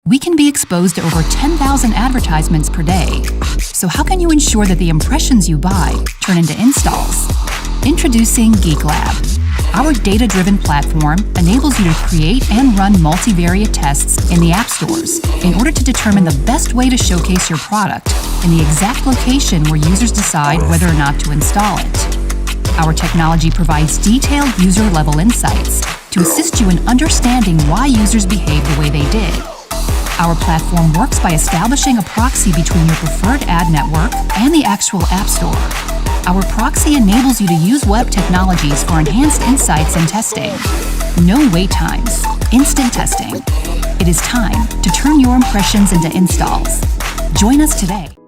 We can be exposed to over 10,000 advertisements per day. So how can you ensure that the impressions you buy turn into installs? Introducing Geeklab. Our data-driven platform enables you to create and run multivariate tests in the app stores in order to determine the best way to showcase your product in the exact location where users decide whether or not to install it. Our technology provides detailed user-level insights to assist you in understanding why users behave the way they did. Our platform works by establishing a proxy between your preferred ad network and the actual app store. Our proxy enables you to use web technologies for enhanced insights and testing. No wait times, instant testing. It is time to turn your impressions into installs. Join us today.